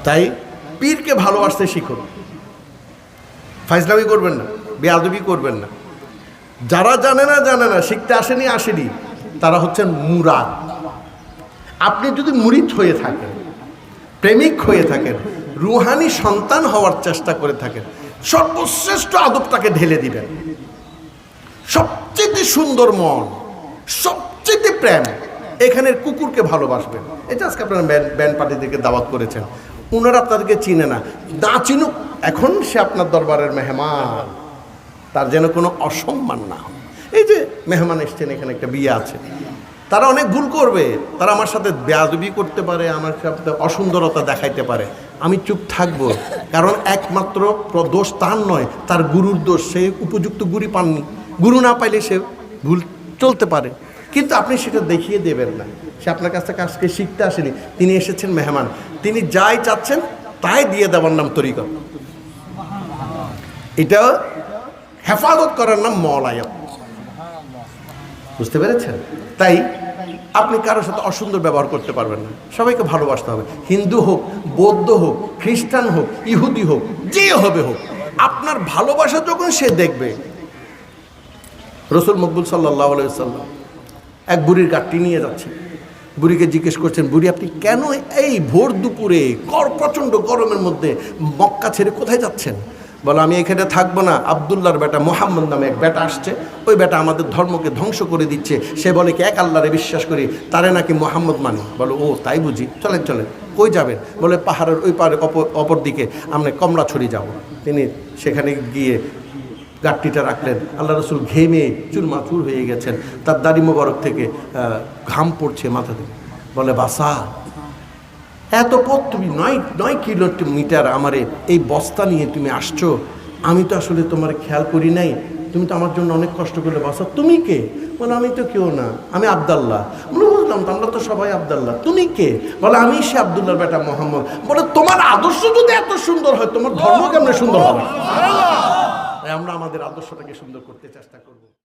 তাই পীরকে ভালোবাসতে শিখুন, ফাইজলামি করবেন না, বেয়াদবি করবেন না। যারা জানে না, শিখতে আসেনি তারা হচ্ছেন মুরাদ। আপনি যদি মুরিদ হয়ে থাকেন, প্রেমিক হয়ে থাকেন, রুহানি সন্তান হওয়ার চেষ্টা করে থাকেন, সর্বশ্রেষ্ঠ আদবটাকে ঢেলে দিবেন। সবচেয়ে সুন্দর মন, সবচেয়ে প্রেম, এখানের কুকুরকে ভালোবাসবেন। এটা আজকে আপনারা ব্যান্ড পার্টিদেরকে দাওয়াত করেছেন, ওনারা আপনাদেরকে চিনে না চিনুক, এখন সে আপনার দরবারের মেহমান, তার যেন কোনো অসম্মান না হয়। এই যে মেহমান এসছেন, এখানে একটা বিয়ে আছে, তারা অনেক ভুল করবে, তারা আমার সাথে বেয়াদবি করতে পারে, আমার সাথে অসুন্দরতা দেখাইতে পারে, আমি চুপ থাকবো, কারণ একমাত্র দোষ তার নয়, তার গুরুর দোষ। সে উপযুক্ত গুরু পাননি, গুরু না পাইলে সে ভুল চলতে পারে, কিন্তু আপনি সেটা দেখিয়ে দেবেন না। সে আপনার কাছ থেকে আজকে শিখতে আসেনি, তিনি এসেছেন মেহমান, তিনি যাই চাচ্ছেন তাই দিয়ে দেওয়ার নাম তরিকত। এটা হেফাজত করার নাম মওলায়াত। বুঝতে পেরেছেন? তাই আপনি কারোর সাথে অসুন্দর ব্যবহার করতে পারবেন না, সবাইকে ভালোবাসতে হবে। হিন্দু হোক, বৌদ্ধ হোক, খ্রিস্টান হোক, ইহুদি হোক, যে হবে হোক, আপনার ভালোবাসা যখন সে দেখবে। রসুল মকবুল সাল্লাল্লাহু আলাইহি ওয়াসাল্লাম এক বুড়ির গাঁটটি নিয়ে যাচ্ছে, বুড়িকে জিজ্ঞেস করছেন, বুড়ি আপনি কেন এই ভোর দুপুরে প্রচণ্ড গরমের মধ্যে মক্কা ছেড়ে কোথায় যাচ্ছেন? বলো, আমি এখানে থাকবো না, আবদুল্লাহর বেটা মোহাম্মদ নামে এক বেটা আসছে, ওই বেটা আমাদের ধর্মকে ধ্বংস করে দিচ্ছে, সে বলে কি এক আল্লাহরে বিশ্বাস করি, তারে নাকি মোহাম্মদ মানে। বলো, ও তাই বুঝি, চলেন চলেন। কই যাবেন? বলে পাহাড়ের ওই পারে অপর দিকে আমরা কমলাছড়ি যাব। তিনি সেখানে গিয়ে গাঁটটিটা রাখলেন, আল্লাহ রসুল ঘেমে চুরমাচুর হয়ে গেছেন, তার দাড়ি মোবারক থেকে ঘাম পড়ছে মাথা থেকে। বলে, বাসা এত পথ তুমি 9 কিলোমিটার আমারে এই বস্তা নিয়ে তুমি আসছো, আমি তো আসলে তোমার খেয়াল করি নাই, তুমি তো আমার জন্য অনেক কষ্ট করলে। বাসা তুমি কে? বলে, আমি তো কেউ না, আমি আবদুল্লাহ। বলে, বুঝলাম তো, আমরা তো সবাই আবদুল্লাহ, তুমি কে? বলে, আমি সে আবদুল্লাহর বেটা মোহাম্মদ। বলে, তোমার আদর্শ যদি এত সুন্দর হয়, তোমার ধর্ম কেমন সুন্দর হবে? আমরা আমাদের আদর্শটাকে সুন্দর করতে চেষ্টা করব।